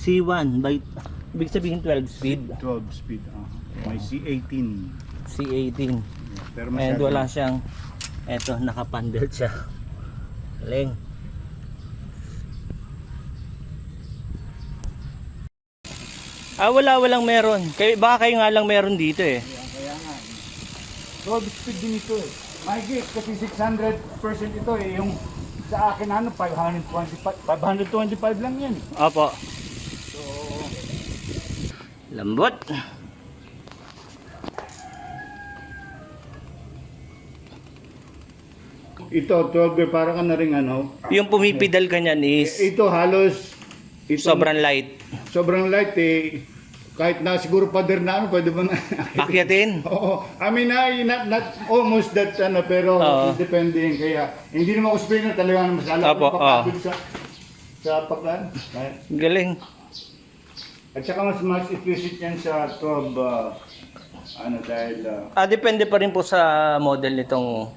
C1 by, ibig sabihin 12 speed. 12 speed. May C18. C18. Pero And masyado. wala siyang, eto, nakapandel siya. Galing. Walang meron. Baka kayo nga lang meron dito eh. Kaya nga. 12 speed din ito eh. Mahigit kasi 600% ito eh. Yung sa akin ano, 525 lang yan. Opo. So, Lambot. ito 12 para ka na rin ano. Yung pumipidal ka niyan is Ito halos sobrang light. sobrang light eh. Kahit na siguro pader na ano, pwede ba na? Akyatin. Oo. I mean, not almost that ano, pero Oo. depende yun. Kaya hindi naman ako sprayer talaga naman sa Opo, papagod sa paglan. Galing. At saka mas efficient yan sa 12 ano dahil Depende pa rin po sa model nitong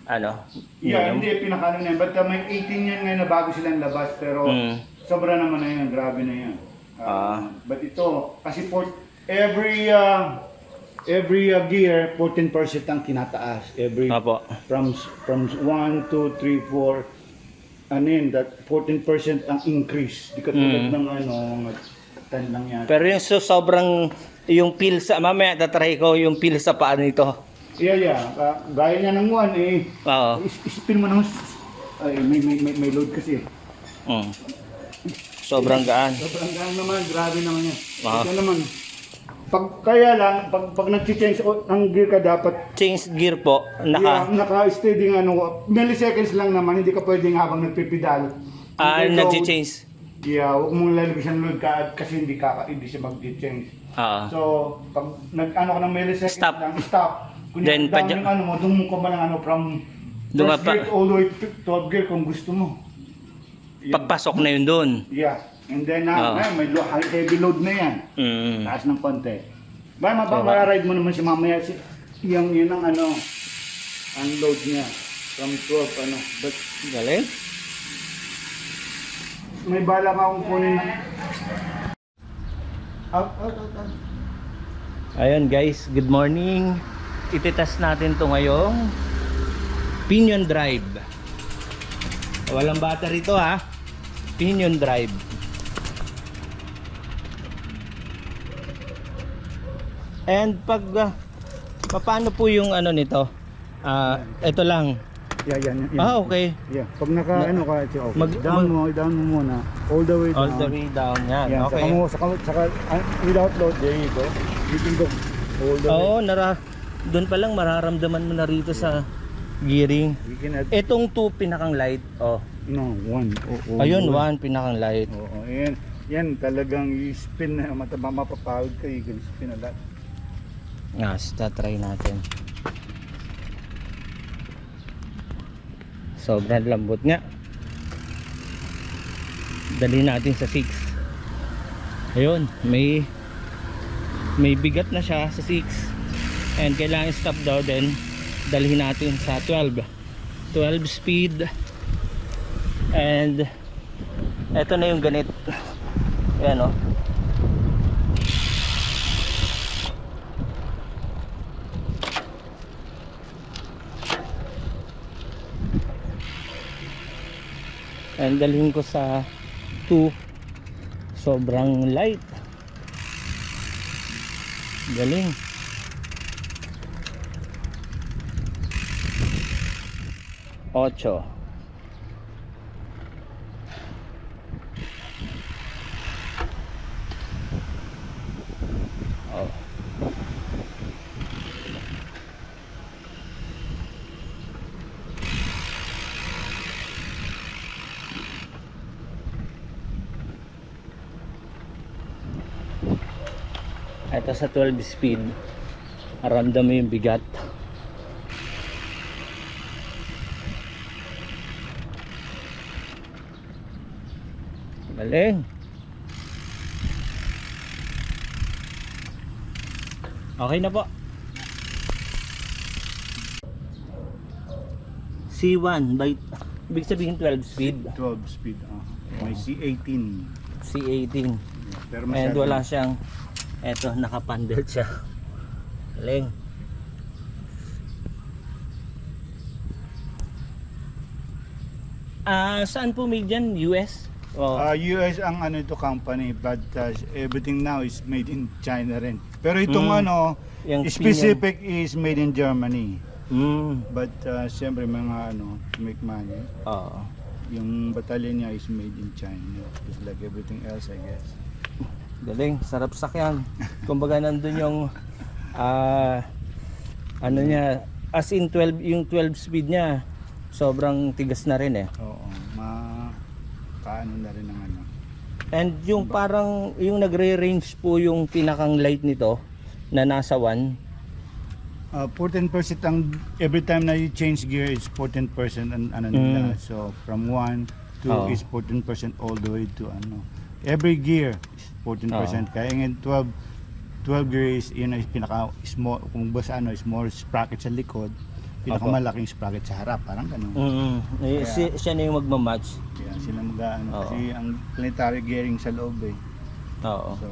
ano. yeah, hindi pinakano na yan. But may 18 yan ngayon na bago silang labas pero sobra naman na yan, grabe na yan. But ito, kasi every gear 14% ang tinataas. Every Opo. from 1, 2, 3, 4 ano yun, that 14% ang increase. Di katulad ng ano, 10 lang yan. Pero yung sobrang yung peel sa mamaya tatry ko yung peel sa paa nito. Yeah. Gaya niya ng 1 eh. Oo. Spin mo naman. Ay, may load kasi eh. Sobrang gaan. Sobrang gaan naman, grabe naman yan. Ah. Ito naman, kaya lang, pag nag-change ng gear ka dapat, Change gear po. naka-steady ng ano, milliseconds lang naman, hindi ka pwedeng habang nagpipedal. Nag-change. Yeah, huwag mong lalagyan ng load ka kasi hindi siya mag-change. Oo. So, pag nag-ano ka ng milliseconds Stop. lang, stop. Then, Kunya, yung ano mo, doon mo ka ba ng ano, from first gear all the way to 12 gear kung gusto mo. Pagpasok na yun doon. Yeah. And then Oo. may heavy load na yan. Taas ng konti. Mararide mo naman si mamaya yun ang ano, unload niya from 12 ano. But Galing. may bala ka akong kunin na. Out. Ayun guys, good morning. Ititas natin to ngayong pinion drive. Walang battery to ha. Pinion drive. And paano po yung ano nito? Ito lang. Yeah, yan. Okay. Yeah. Pag ano ka, okay. Down mo muna. All the way down. All the way down yan. Yeah, Okay. saka without load, there you go. You can go all the way. Oo, doon pa lang mararamdaman mo na rito sa gearing. You can add, Etong 2 pinakang light. Oh. no, 1. Ayun, 1 pinakang light. Oo, yan talagang i-spin na mapapagod ka, you can spin a lot. Try natin. Sobrang lambot nga. Dali natin sa 6. Ayun, may bigat na siya sa 6. And kailangan stop daw, then dalhin natin sa 12 speed. And eto na yung ganit. Ayan o. And dalhin ko sa 2. Sobrang light. Galing. Ocho. Oh. Ito sa 12 speed, ramdam mo yung bigat. Galing. Okay na po. C1 by, ibig sabihin 12 speed. 12 speed. May C18. C18. Pero And masyado. wala siyang, eto, nakapandel siya. Galing. Saan po made yan? US? Oh. US ang ano ito company, but everything now is made in China rin. Pero itong ano, Yung specific is made in Germany. Mm. But siyempre mga ano, to make money. Oo. Yung batalyon niya is made in China. Just like everything else, I guess. Galing, sarap sakyan. Kumbaga nandun yung ano niya, as in 12, yung 12 speed niya, sobrang tigas na rin eh. Oo, kaano na rin ng ano. And yung parang, yung nagre-range po yung pinakang light nito, na nasa 1. 14% ang every time na you change gear is 14% ang ano nila. So from 1 to is 14% all the way to ano. Every gear is 14%. Kaya ngayon 12 gear is yun is pinaka small, kung basta ano, small sprocket sa likod, pinakamalaking sprocket sa harap, parang ganun. Siya na yung magmamatch. Kaya sila mag-ano kasi ang planetary gearing sa loob eh. Oo. So,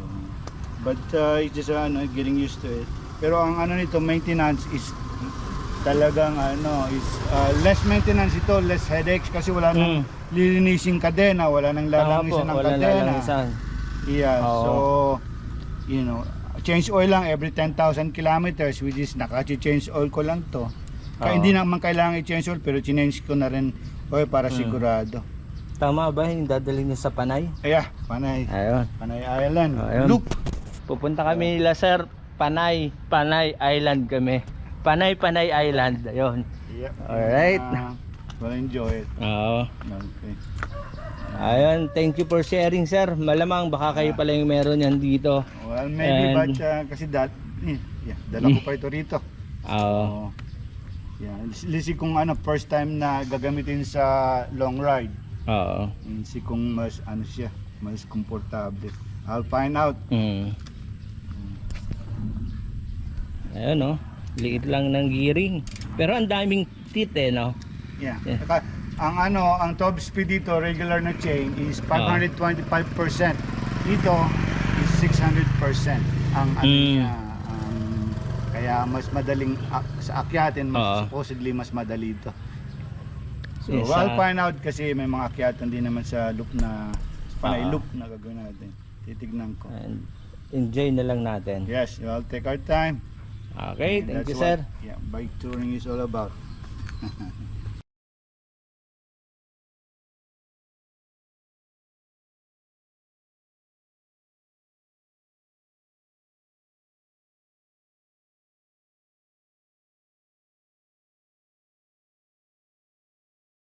but it's just ano, getting used to it. Pero ang ano nito, maintenance is talagang ano, is less maintenance ito, less headaches kasi wala nang lilinisin kadena, wala nang lalangisan ng kadena. Yeah, so you know, change oil lang every 10,000 kilometers, which is naka-change oil ko lang to. Kaya hindi naman kailangan i-change oil, pero change ko na rin oil para sigurado. Tama ba yung dadalhin niyo sa Panay? Yeah, Panay. Ayun. Panay Island. Ayun. Loop. Pupunta kami nila sir, Panay Island kami. Panay Island. Ayun. Yeah. Alright. Well, enjoy it. Oo. Okay. Ayun, thank you for sharing sir. Malamang baka kayo pala yung meron yan dito. Well, maybe, And- but kasi dala ko pa ito rito. Oo. So, yeah, lisi kung ano, first time na gagamitin sa long ride. Oo. Si kung mas ano siya, mas komportable. I'll find out. Ayun no. Liit lang ng gearing. Pero ang daming teeth eh no. Yeah. Yeah. Saka, ang top speed dito, regular na chain is 525%. Dito is 600% ang ano niya. Kaya mas madaling sa akyatin, supposedly mas madali ito. So Yes, I'll find out kasi may mga akyatan din naman sa loop na Panay loop na gagawin natin. Titignan ko. And enjoy na lang natin. Yes, we'll take our time. Okay, And thank that's you what, sir. yeah, bike touring is all about.